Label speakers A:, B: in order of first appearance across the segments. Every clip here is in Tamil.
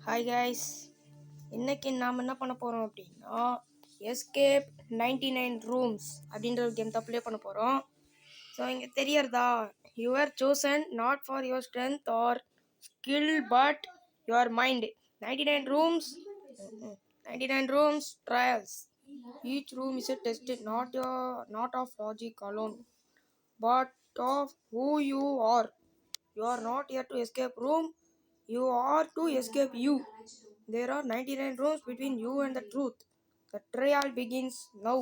A: ஹாய் கைஸ், இன்னைக்கு நாம் என்ன பண்ண போகிறோம் அப்படின்னா எஸ்கேப் 99 ரூம்ஸ் அப்படின்ற ஒரு கேம் தான் ப்ளே பண்ண போகிறோம். ஸோ இங்கே தெரியறதா, you are chosen not for your strength or skill but your mind. 99 rooms 99 rooms trials. Each room is a test, not of logic alone, but of who you are. You are not here to escape room. You are to escape you. There are 99 rooms between you and the truth. The trial begins now.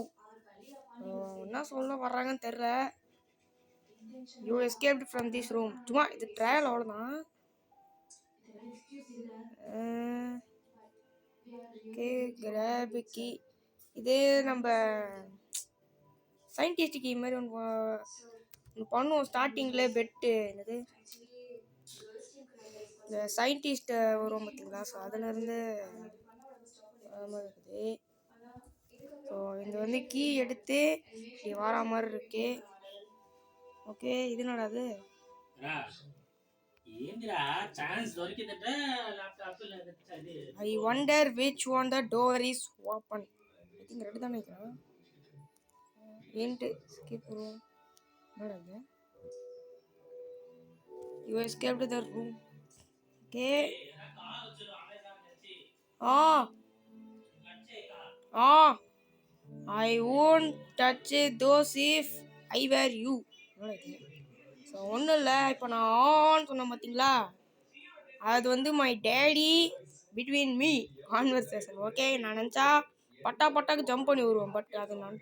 A: என்ன சொல்ல வர்றாங்கன்னு தெரியல. You escaped from this room. சும்மா இது ட்ரையல் அவ்வளோதான். Okay, grab key. இதே நம்ம சயின்டிஸ்ட் கீ மாதிரி ஒன்று பண்ணுவோம் ஸ்டார்டிங்கில். பெட்டு என்னது, இந்த சயின்டிஸ்ட்டை வரும் பார்த்தீங்களா? ஸோ அதிலேருந்து இருக்குது. ஸோ இந்த வந்து கீ எடுத்து இப்படி வார மாதிரி இருக்கு. ஓகே, இது என்னடாது? I wonder which one the door is open. I think ரெண்டு தான் நினைக்கிறேன். And skip room. என்னடாது? You escaped the room. Okay. I won't touch those if I were you. So ஒன்றும் இல்லை, இப்போ நான் ஆன் சொன்னேன் பார்த்தீங்களா, அது வந்து my daddy between me conversation. Okay, நான் நினச்சா பட்டாக்கு ஜம்ப் பண்ணி வருவேன், பட் அது நான்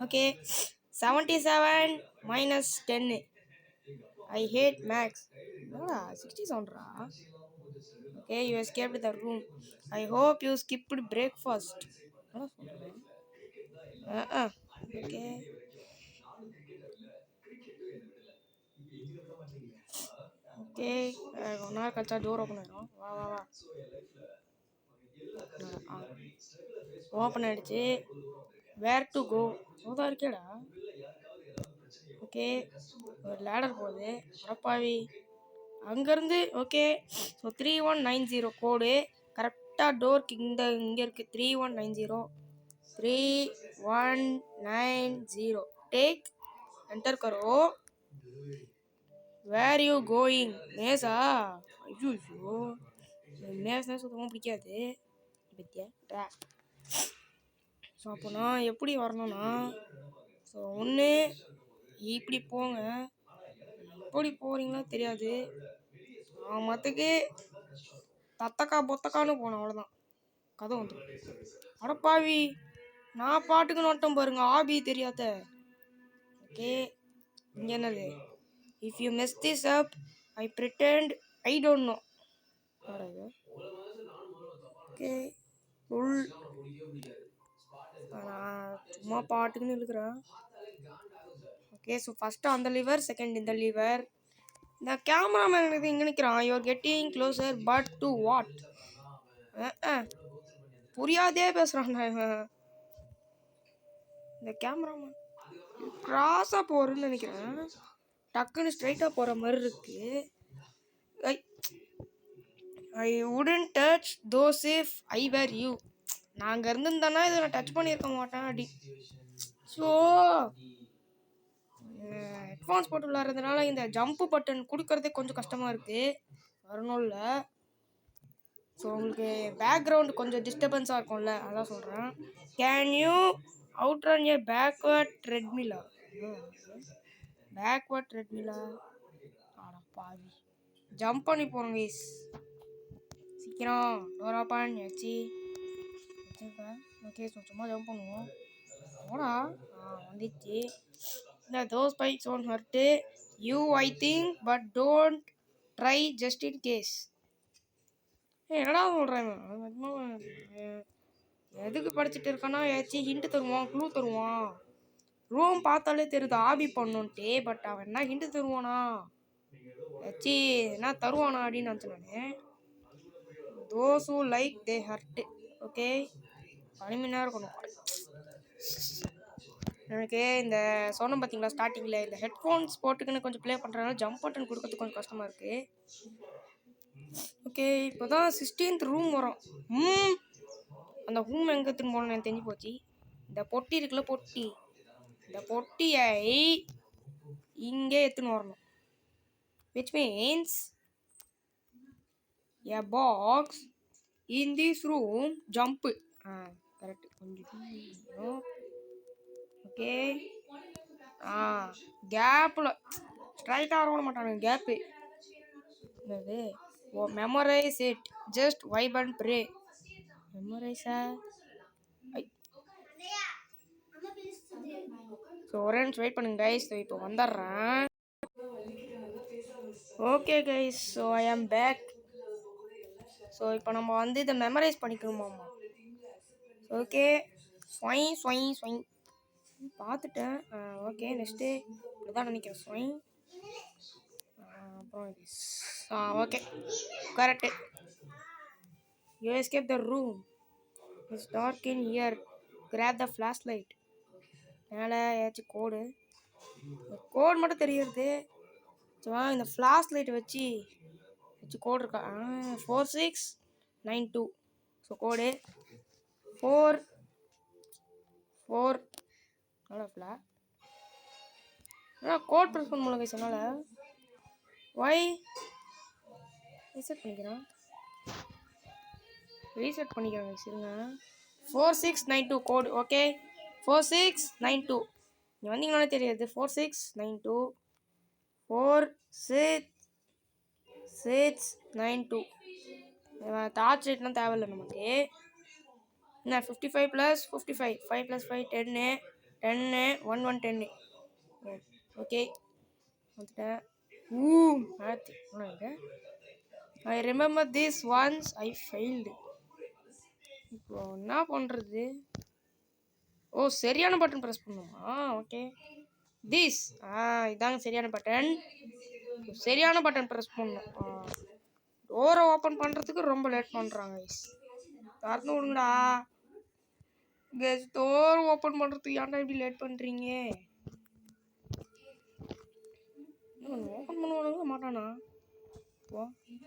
A: okay. 77 minus 10. I hate max. 67. Okay, you escaped the room. I hope you skipped breakfast. Okay. Okay, one hour கழிச்சா டோர் ஓப்பன் ஆயிடும். வா ஓப்பன் ஆயிடுச்சு. வேர் டு கோ? சோதா இருக்கேடா. ஓகே, ஒரு லேடர் போகுது. அடப்பாவி, அங்கேருந்து. ஓகே, ஸோ 3190 கோடு கரெக்டாக டோருக்கு இங்கே இருக்குது. 3190 3190. டேக் என்டர் கரோ. Where you going? மேஸா? ஐயோ, மேஸ்னா சுத்தமாக பிடிக்காது பத்தியா. ஸோ அப்போ நான் எப்படி வரணும்னா, ஸோ ஒன்று இப்படி போங்க. எப்படி போகிறீங்களோ தெரியாது. மற்றக்கு தத்தக்கா பொத்தக்கான்னு போனேன், அவ்வளோதான். கதை வந்துடும். அடப்பாவி, நான் பாட்டுக்கு நோட்டம் பாருங்க, ஆபி தெரியாத. ஓகே, இங்கே என்னது? If you mess this up, I pretend I don't know. Okay, நான் சும்மா பாட்டுக்குன்னு இருக்கிறேன். ஓகே, ஸோ ஃபஸ்ட்டு அந்த லிவர், செகண்ட் இந்த லிவர். இந்த கேமராமேன் எனக்கு இங்கே நிற்கிறான். You are getting closer but to what? புரியாதே பேசுகிறான் இவன். இந்த கேமராமேன் கிராஸாக போகிறேன்னு நினைக்கிறேன். டக்குன்னு ஸ்ட்ரைட்டாக போகிற மாதிரி இருக்கு. I wouldn't touch those if I were you. நான் அங்கே இருந்திருந்தேன்னா இதை நான் டச் பண்ணியிருக்க மாட்டேன் அப்படி. ஸோ ஹெட்ஃபோன்ஸ் போட்டு விளாட்றதுனால இந்த ஜம்ப்பு பட்டன் கொடுக்கறதே கொஞ்சம் கஷ்டமாக இருக்குது. வரணும் இல்லை. ஸோ உங்களுக்கு பேக்ரவுண்டு கொஞ்சம் டிஸ்டர்பன்ஸாக இருக்கும்ல, அதான் சொல்கிறேன். Can you out run a backward ட்ரெட்மில்லா? பேக்வர்ட் ட்ரெட்மில்லா? ஆடா பாவி, ஜம்ப் பண்ணி போகிறோம் கைஸ். சீக்கிரம் டோர் ஓப்பன் ஆச்சு. வச்சுருக்கேன். ஓகே, ஸோ சும்மா ஜம்ப் பண்ணுவோம். போடா. வந்துச்சு. இந்த those bikes won't hurt you I think, but don't try just in case. என்னடா சொல்கிறேன், எதுக்கு படிச்சுட்டு இருக்கானா? ஏதாச்சும் ஹிண்ட்டு தருவான், க்ளூ தருவான். ரூம் பார்த்தாலே தெரியுது ஆபி பண்ணுன்ட்டு, பட் அவன் என்ன ஹிண்ட்டு தருவானா? ஏதாச்சும் என்ன தருவானா அப்படின்னு நினச்சேன் நான். Those who like they hurt. Okay, 10 மணி நேரம் இருக்கணும் எனக்கு. இந்த சொன்ன பார்த்தீங்களா ஸ்டார்டிங்கில், இந்த ஹெட்ஃபோன்ஸ் போட்டுக்குன்னு கொஞ்சம் ப்ளே பண்ணுறதுனால ஜம்ப் பட்டன் கொடுக்கறதுக்கு கொஞ்சம் கஷ்டமாக இருக்குது. ஓகே இப்போ தான் 16th ரூம் வரும். அந்த ரூம் எங்கே எடுத்துன்னு போகணும்னு எனக்கு தெரிஞ்சு போச்சு. இந்த பொட்டி இருக்குல்ல, பொட்டி, இந்த பொட்டியை இங்கே எடுத்துன்னு வரணும். which means a box in this room jump. Correct. கொஞ்சம் ஓகே. கேப்பில் ஸ்ட்ரைட்டாக வரவிட மாட்டானுங்க, கேப்பு. என்னது? Oh, memorize it, just vibe and pray. மெமரைஸா? ஸோ ஒரே நிமிஷம் வெயிட் பண்ணுங்க கைஸ். இப்போ வந்துடுறேன். ஓகே கைஸ், ஸோ ஐ ஆம் பேக். ஸோ இப்போ நம்ம வந்து இதை மெமரைஸ் பண்ணிக்கணுமாம்மா. ஓகே, ஸ்வைங் ஸ்வைங் ஸ்வைங் பார்த்துட்டேன். ஓகே, நெக்ஸ்ட்டு இப்படிதான் நினைக்கிறேன். ஸ்வைங் அப்புறம் okay, correct. You escape the room, it's dark in here, grab the flashlight. மேலே ஏதாச்சும் கோடு மட்டும் தெரியுது. இந்த ஃப்ளாஷ் லைட் வச்சு கோடு இருக்கா? 4692. ஸோ கோடு 4 கோட் ப்ரெஸ் பண்ண முடியல கைஸ் என்னால். ஒய் ரீசெட் பண்ணிக்கிறேன் கைஸ், இருங்க. 4692 கோடு. ஓகே, 4692. நீ வந்தீங்கன்னாலே தெரியாது. 4692 4692. டார்ச் லைட்லாம் தேவையில்லை நமக்கு. என்ன 55 + 55, 5 + 5 10, 1 10. ஓகே, வந்துட்டேன். I remember this once I failed. இப்போ என்ன பண்ணுறது? ஓ, சரியான பட்டன் ப்ரெஸ் பண்ணுமா? ஓகே, திஸ் இதாங்க சரியான பட்டன். சரியான பட்டன் ப்ரெஸ் பண்ணணும். டோரை ஓப்பன் பண்ணுறதுக்கு ரொம்ப லேட் பண்ணுறாங்க கைஸ். திறந்து விடுங்கடா கைஸ். டோர் ஓப்பன் பண்ணுறதுக்கு ஏன்டா இப்படி லேட் பண்ணுறீங்க? ஓப்பன் பண்ணுவானுங்க மாட்டானா? ஓ,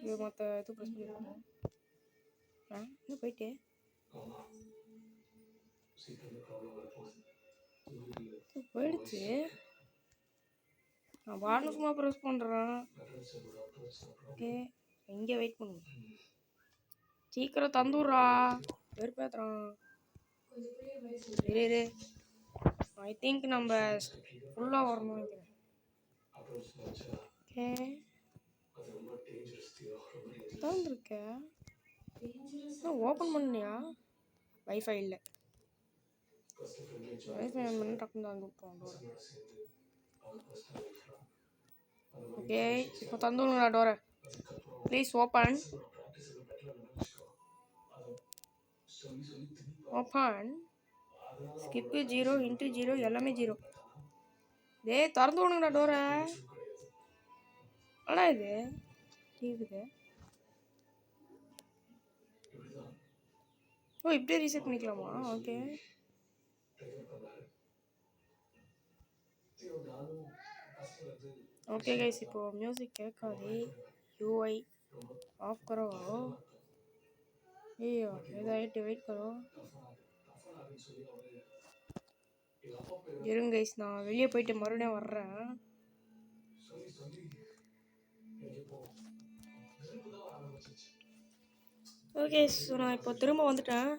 A: இது மற்ற இது ப்ரெஸ் பண்ணிருக்கோம். இன்னும் போயிட்டு போயிடுச்சு. நான் வார்னு சும்மா ப்ரெஸ் பண்ணுறேன். ஓகே, இங்கே வெயிட் பண்ணுங்க. சீக்கிரம் தந்துடுறா, வெறுப்பேத்துறான். இரு, ஐ திங்க் நம்ம ஃபுல்லாக வரணும் நினைக்கிறேன். ஓகே, திறந்துருக்க. ஓப்பன் பண்ணியா? வைஃபை இல்லை. வைஃபை பண்ணி டக்குன்னு தான் விட்டுருவோம் டோரை. ஓகே, இப்போ தந்துடுங்கடா டோரை. Please open. Open. Skip 0, into 0, எல்லாமே 0. திறந்து விடுங்கடா டோரை. ஆனா இது இருக்குது. ஓ, இப்படியே ரீசெட் பண்ணிக்கலாமா? ஓகே. ओके गाइस, இப்போ மியூசிக் கேட்காது. यूआई ऑफ करो. ये वेट करो. இருங்க गाइस, நான் வெளியே போயிட்டு மறுபடியும் வர்றேன். ஓகே, ஸோ நான் இப்போ திரும்ப வந்துட்டேன்.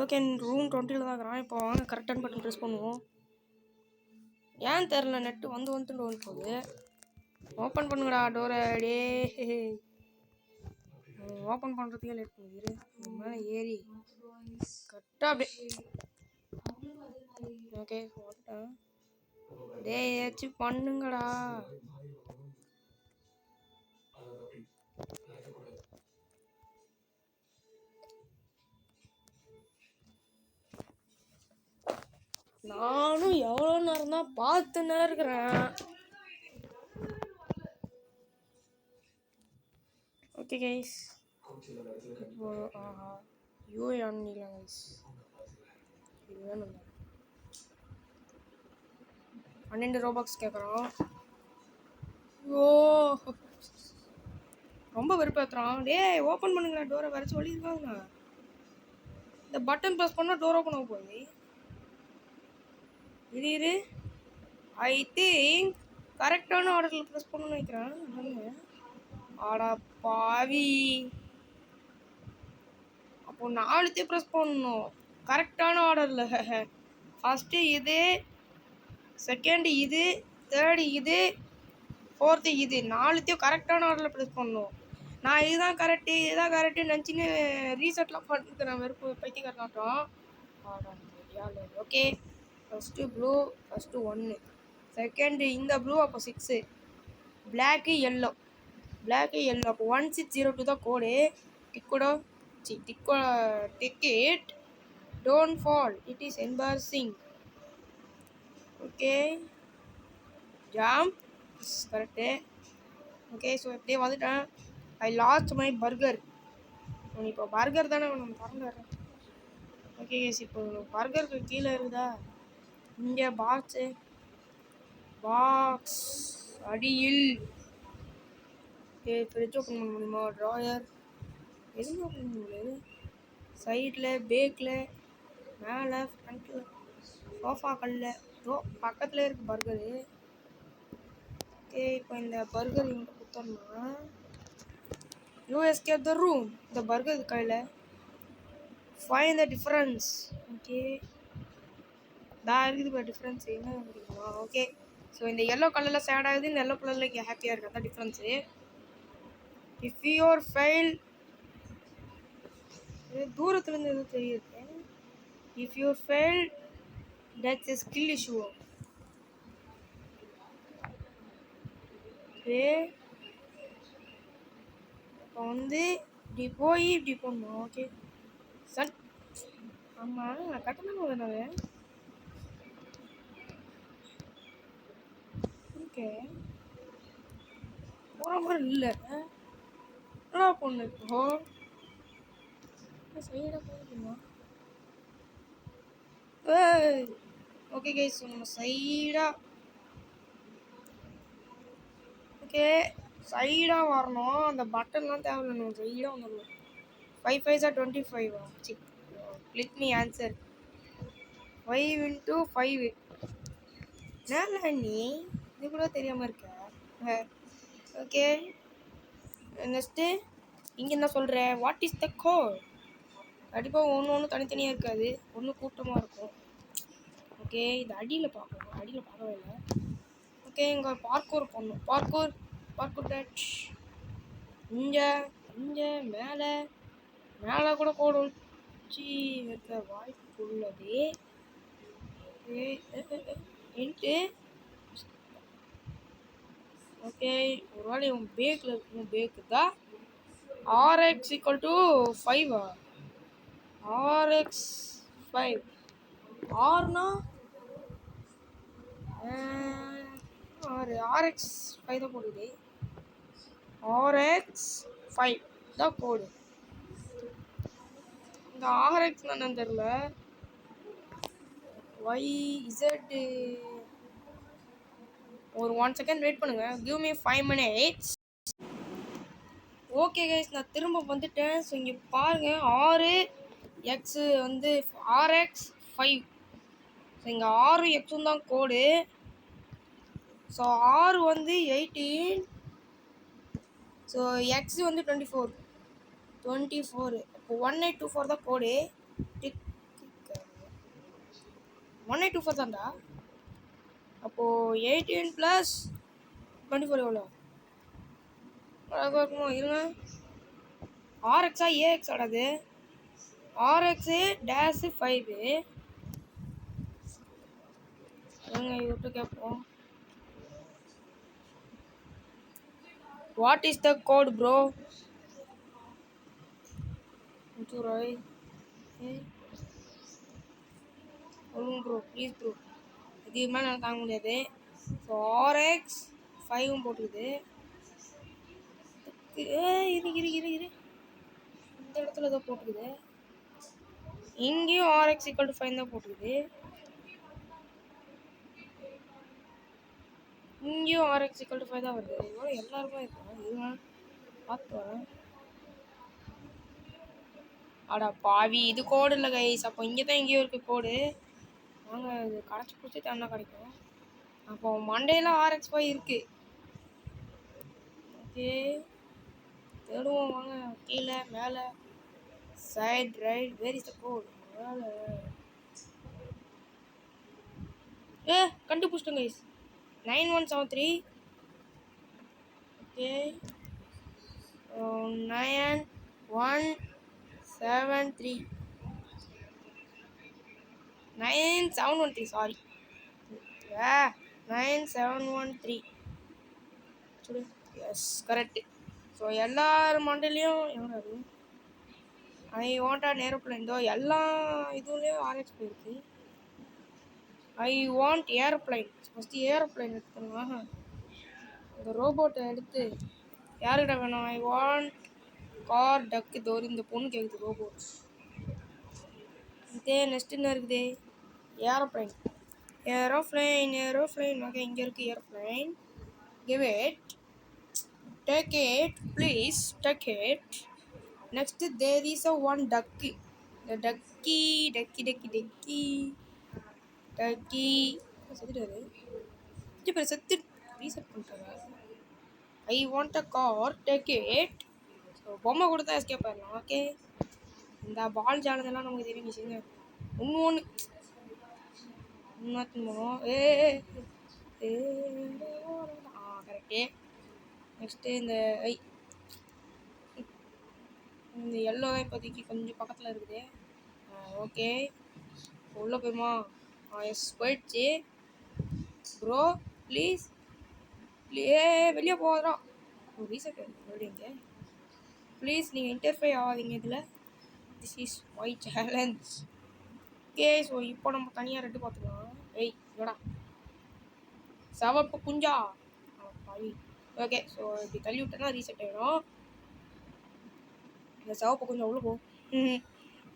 A: ஓகே, ரூம் 20 தான் இருக்கிறான். இப்போ வாங்க கரெக்டான பட்டன் ப்ரெஸ் பண்ணுவோம். ஏன் தெரில, நெட்டு வந்துட்டு போகுது. ஓப்பன் பண்ணுங்கடா டோரை. டே, ஓப்பன் பண்ணுறதுக்கே லேட் பண்ணுது. மேலே ஏறி கரெக்டாக அப்படியே. ஓகே, போட்டேன். டே, ஏதாச்சும் பண்ணுங்கடா. நானும் எவ்வளோ நேரம் தான் பார்த்துன்னு இருக்கிறேன். ஓகே கைஸ், இப்போ யூஏ ஆன் பண்ணிக்கலாம் கைஸ். இது வேணும். 12 ரோபாக்ஸ் கேட்குறோம். ஓ, ரொம்ப வெறுப்பேற்றுறான். டேய் ஓப்பன் பண்ணுங்களா டோரை, வர சொல்லியிருக்காங்க. இந்த பட்டன் ப்ரெஸ் பண்ணால் டோர் ஓப்பன் ஆக போகுது. இரு ஐ திங்க் கரெக்டான ஆர்டரில் ப்ரெஸ் பண்ணணும்னு நினைக்கிறேன். ஆடா பாவி, அப்போ 4த்தையும் ப்ரெஸ் பண்ணணும் கரெக்டான ஆர்டரில். ஃபஸ்ட்டு இது, செகண்ட் இது, தேர்டு இது, ஃபோர்த்து இது, 4த்தையும் கரெக்டான ஆர்டரில் ப்ரெஸ் பண்ணணும். நான் இதுதான் கரெக்டுன்னு நினச்சின்னு ரீசெட்லாம் பண்ணிருக்கிறேன். வெறுப்பு பைத்தியக்காரனாட்டம். Okay, first blue, first 1, second இந்த ப்ளூ, அப்போ 6, பிளாக்கு எல்லோ, அப்போ 1602 தான் code. Ticket don't fall, it is embarrassing. Okay, jump, correct. Okay, so எப்படியே வந்துட்டேன். I lost my burger. இப்போ பர்கர் தானே நம்ம திறந்துடுறேன். ஓகே கேஸ், இப்போ பர்கருக்கு கீழே இருக்குதா இங்கே பாக்ஸ் அடியில். ஃப்ரிட்ஜ் ஓப்பன் பண்ண முடியுமா? ட்ராயர் எதுவும் ஓப்பன் பண்ண முடியாது. சைடில், பேக்கில், மேலே, ஃப்ரண்ட்டில், சோஃபாக்களில், பக்கத்தில் இருக்குது பர்கரு. ஓகே, இப்போ இந்த பர்கர் இங்கே கொடுத்தோம்னா யூ எஸ்கேப் த ரூம். இந்த பர்கர் கையில் ஃபைண்ட் த டிஃப்ரென்ஸ். ஓகே, தான் இருக்குது இப்போ டிஃப்ரென்ஸ் என்ன முடியுமா? ஓகே, ஸோ இந்த எல்லோ கலரில் சேட் ஆகுது, இந்த எல்லோ கலரில் இங்கே ஹாப்பியாக இருக்குது. அதான் டிஃப்ரென்ஸு. இஃப் யூர் ஃபெயில், தூரத்துலேருந்து எதுவும் தெரியுது. If you're fail, that's a skill issue. Okay, இப்போ வந்து இப்படி போய் இப்படி போடணும். ஓகே சார், ஆமாம் கட்டணம் தானே. ஓகே, போகிற மாதிரி இல்லை. என்ன பொண்ணு இப்போ சைடாக போயிருக்குமா? ஓகே கைஸ், நம்ம சைடாக, ஓகே சைடாக வரணும். அந்த பட்டன்லாம் தேவையில்லை, நம்ம சைடாக வந்துடணும். 5 5 25. Click me answer. 5 × 5. என்ன நீ இது கூட தெரியாமல் இருக்க? ஓகே, நெக்ஸ்ட்டு இங்கே என்ன சொல்கிற? What is the code? கண்டிப்பாக ஒன்று தனித்தனியாக இருக்காது, ஒன்று கூட்டமாக இருக்கும். ஓகே, இது அடியில் பார்க்கணும், அடியில் பார்க்கவே இல்லை. ஓகே, இங்கே பார்க்கூர் போடணும். பார்க்கூர் டச். இங்கே மேலே கூட கோடு வச்சு இருக்க வாய்ப்பு உள்ளது. ஓகே, ஒரு வேளை இவன் பேக்கில் இருக்கணும். பேக்கு தான் RX = 5. RX 5. ஆர்னா RX 5 தான் போடுது. RX 5 தான் கோடு. இந்த RX என்னன்னு தெரியல. YZ ஒரு 1 செகண்ட் வெயிட் பண்ணுங்க. Give me 5 minutes. Okay guys, நான் திரும்ப வந்துட்டேன். ஸோ இங்கே பாருங்கள், RX வந்து RX 5. ஸோ இங்கே RXம் தான் கோடு. ஸோ R வந்து 18. ஸோ X வந்து 24. அப்போ 1824 தான் கோடு. 1824 தான்டா. அப்போது 18 + 24 எவ்வளோ? அழகாக இருக்குமா? இருங்க, RXஆ AX ஆடாது? RX -5. இவர்கிட்ட கேட்போம். What is the code bro? சொல்லுங்க ப்ரோ, ப்ளீஸ் ப்ரோ. இதுக்கு மேலே நான் தாங்க முடியாது. ஸோ RX 5 போட்டுக்குது. இரு இந்த இடத்துல தான் போட்டுக்குது. இங்கேயும் RX = 5 தான் போட்டுக்குது. இங்கேயும் RX = 5 தான் வருது. இதோட எல்லாருமே இருக்கும். இதுதான் பார்த்து வரேன். அடா பாவி, இது கோடு இல்லை கைஸ். அப்போ இங்கே தான் எங்கேயோ இருக்குது கோடு. வாங்க, இது கடைச்சி பிடிச்சி தண்ணா கிடைக்கும். அப்போ மண்டேலாம் RX5 இருக்குது. ஓகே, தேடுவோம் வாங்க. கீழே மேலே side right, where is the code? மேலே கண்டுபிடிச்சிட்டோம் guys. 9173. Okay, 9173. 9713, sorry. 9713. Yes, correct. So எல்லார் மண்டலையும் எவ்வளோ அது? I want an aeroplane. இதோ எல்லா இதுலேயும் RX போயிருக்கு. I want aeroplane. First aeroplane எடுத்துருவாங்க. இந்த ரோபோட்டை எடுத்து யாருக்கிட்ட வேணும்? ஐ வாண்ட் கார் டக்கு. தோறு இந்த பொண்ணு கேட்குது ரோபோட். இதே நெக்ஸ்ட் என்ன இருக்குது? ஏரோப்ளைன். Aeroplane aeroplane. ஓகே, இங்கே இருக்குது aeroplane. Give it. Take it, please. Take it. Next, there is a one ducky. The ducky. செத்துட்டாரு. இப்போ செத்து ரீசெட் பண்ணுறாங்க. I want a car. Take it. So பொம்மை கொடுத்தா எஸ்கேப் ஆயிடலாம். ஓகே, இந்த பால் ஜாலதெல்லாம் நமக்கு தெரியும். செய்யுங்க ஒன்று போகணும். கரெக்டு. நெக்ஸ்ட்டு இந்த எல்லோ இப்போதைக்கு கொஞ்சம் பக்கத்தில் இருக்குது. ஓகே, உள்ளே போயுமா? எஸ், போயிடுச்சு. Bro please. வெளியே போகிறோம். ரீசெட் சொல்லிங்க ப்ளீஸ். நீங்கள் இன்டர்ஃபை ஆகாதீங்க இதில். This is my challenge. Okay, so இப்போ நம்ம தனியாக ரெட்டு பார்த்துக்கலாம். இதோடா சவப்பு குஞ்சா பாவி. ஓகே, ஸோ இப்படி தள்ளி விட்டோன்னா ரீசெட் ஆகிடும். இந்த சவப்பு கொஞ்சம் அவ்வளோ போ.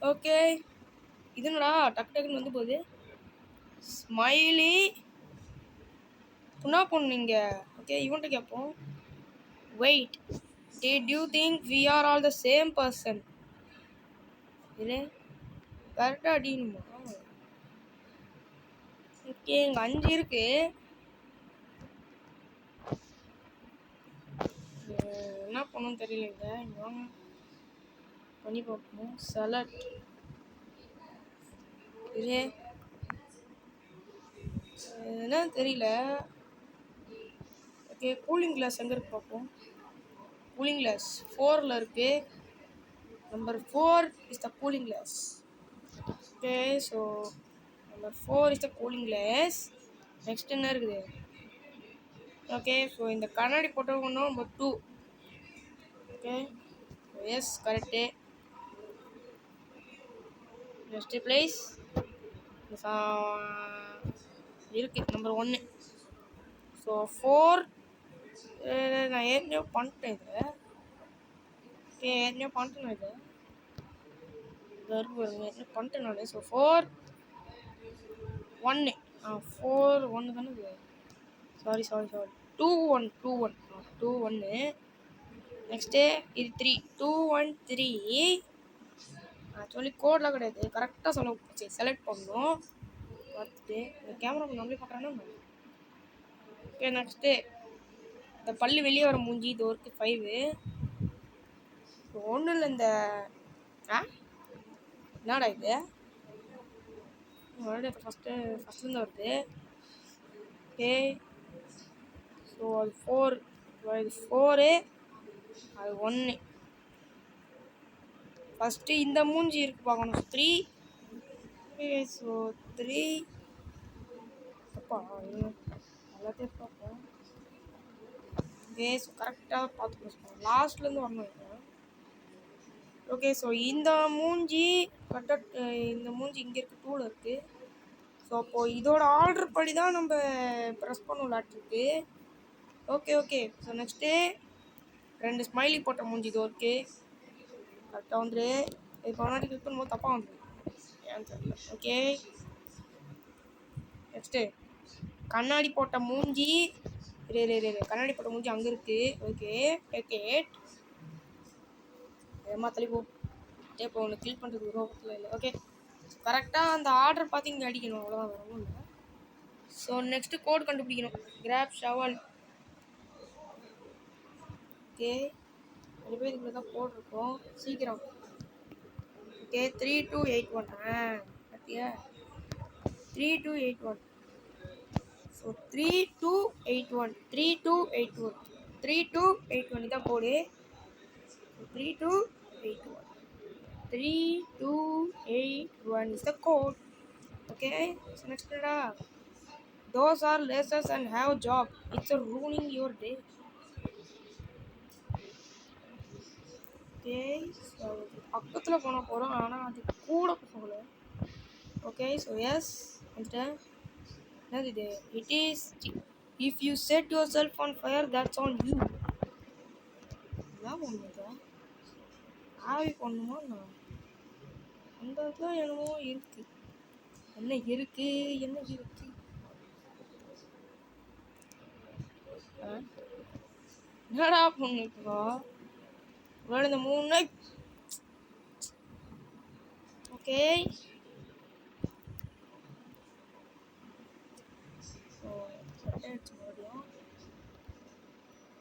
A: ஓகே, இதுனடா டக்கு டக்குன்னு வந்து போகுது. ஸ்மைலி புண்ணா பொண்ணுங்க. ஓகே, இவன்ட்ட கேட்போம். Wait, did you think we are all the same person? இது கரெக்டாக அடிக்கணுமா? ஓகே, இங்கே 5 இருக்கு. என்ன பண்ணணும்னு தெரியலங்க. வாங்க பண்ணி பார்ப்போம். செலக்ட். இது என்ன தெரியல. ஓகே, கூலிங் கிளாஸ் எங்கே இருக்கு பார்ப்போம். கூலிங் கிளாஸ் 4ல் இருக்கு. Number 4 is the cooling glass. Okay, so number 4 is the cooling glass. Next என்ன இருக்குது? ஓகே, ஸோ இந்த கண்ணாடி போட்டவங்க number 2. Okay, yes, correct. Next place இருக்கு நம்பர் 1. ஸோ 4 நான் ஏற்கனவே பண்ணிட்டேன். இது ஓகே, ஏற்கனவே பண்ணிட்டேன். இது ஏற்கனவே பண்ணிட்டேன் நான். ஸோ 4 1. 4 1 தானே இது? சாரி 2 1 2 1 2 1. நெக்ஸ்ட்டு இது 3 2 1 3. ஆக்சுவலி கோடெலாம் கிடையாது. கரெக்டாக செலக்ட் பண்ணணும். பார்த்துட்டு இந்த கேமரா நம்மளே பார்க்குறானா? ஓகே, நெக்ஸ்ட்டு இந்த பல்லு வெளியே வர மூஞ்சி. இது ஒர்க்கு 5. ஒன்றும் இல்லை. இந்த என்னடா இது? மறுபடியும் ஃபஸ்ட்லேருந்து வருது. ஓகே, ஸோ அது 4. இது 4 அது 1. ஃபஸ்ட்டு இந்த மூஞ்சி இருக்கு பார்க்கணும். 3. Okay, so 3. அப்பா எல்லாத்தையும் பார்ப்போம். ஓகே, ஸோ கரெக்டாக பார்த்து லாஸ்ட்லேருந்து வரணும். ஓகே, ஸோ இந்த மூஞ்சி கரெக்டாக இந்த மூஞ்சி இங்கே இருக்குது. 2ல் இருக்குது. ஸோ அப்போது இதோட ஆர்டர் படி தான் நம்ம ப்ரெஸ் பண்ணலாட்டிருக்கு. ஓகே, ஸோ நெக்ஸ்ட்டு 2 ஸ்மைலி போட்ட மூஞ்சி. இது ஓகே, கரெக்டாக வந்துடு. இப்போ முன்னாடி கிளிக் பண்ணும்போது தப்பாக வந்துடும். ஏன்னு தெரியல. ஓகே, நெக்ஸ்ட்டு கண்ணாடி போட்ட மூஞ்சி. கண்ணாடி போட்ட மூஞ்சி அங்கே இருக்குது. Okay, take it. ஏமா தள்ளி போ. இப்போ ஒன்று கில் பண்ணுறதுக்கு ரோபத்தில் இல்லை. ஓகே, கரெக்டாக அந்த ஆர்டர் பார்த்து இங்கே அடிக்கணும், அவ்வளோதான், வேறு ஒன்றும் இல்லை. ஸோ நெக்ஸ்ட்டு கோட் கண்டுபிடிக்கணும். Grab shovel. ஓகே, கண்டிப்பாக இதுக்குள்ள தான் போட்டிருக்கோம், சீக்கிரம். ஓகே, 3281. பார்த்தியா, 3281. ஸோ 3281, 3281, 3281 இதான் கோடு. 3281, 3281 is the code. Okay, so next da, those are lasers and have job. It's a ruining your day. Okay, so பக்கத்துல போறோம், ஆனா அது கூட போகல. Okay, so yes, வந்துட்டேன். என்னது இது? It is, if you set yourself on fire, that's on you. என்ன பண்ணுது? ஆவி பண்ணுமா நான்? அந்த இடத்துல என்னமோ இருக்கு. என்ன இருக்கு? என்னடா பண்ணிக்கோ? வேறு இந்த 3 ஓகே. ஸோ அடிச்சு மறுபடியும்.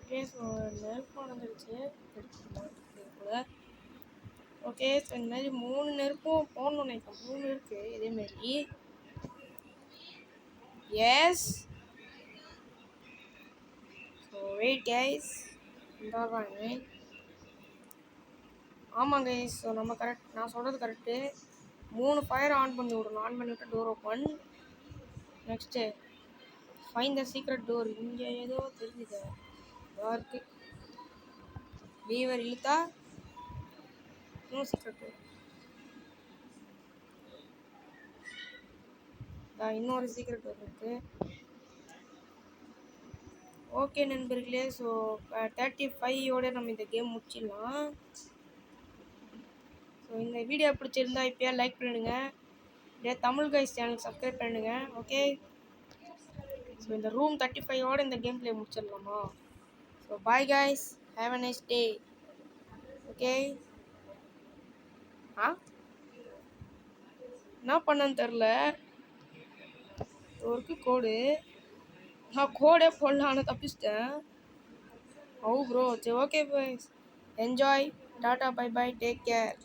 A: ஓகே, ஸோ நெருப்பு நடந்துருச்சு கூட. ஓகே, ஸோ இந்த மாதிரி 3 நெருப்பும் போடணும் நினைக்கிறேன். 3 இருக்குது இதேமாரி. எஸ். ஸோ வெயிட் கைஸ், இந்தாங்க. ஆமாம் கைஸ், ஸோ நம்ம கரெக்ட், நான் சொல்கிறது கரெக்டு. 3 ஃபயர் ஆன் பண்ணி விடணும். ஆன் பண்ணி விட்டால் door open. Next find the secret door. இங்கே ஏதோ தெரிஞ்சுது, டார்க்கு லீவர் இழுத்தா இன்னும் சீக்ரெட் டோர். இன்னொரு சீக்ரெட் டோர் இருக்குது. ஓகே நண்பர்களே, ஸோ 35ஓட நம்ம இந்த கேம் முடிச்சிடலாம். ஸோ இந்த வீடியோ பிடிச்சிருந்தா இப்போயே லைக் பண்ணிடுங்க. இதே தமிழ் கைஸ் சேனல் சப்ஸ்கிரைப் பண்ணிடுங்க. ஓகே, ஸோ இந்த ரூம் 35ஓட இந்த கேம் பிளே முடிச்சிடலாமா? So bye guys, have a nice day. Okay, என்ன பண்ணன்னு தெரில, ஒருக்கு கோடு நான் கோடே போடலான்னு தப்பிச்சிட்டேன். ஓ ப்ரோ, சரி okay boys, enjoy, tata, bye bye, take care.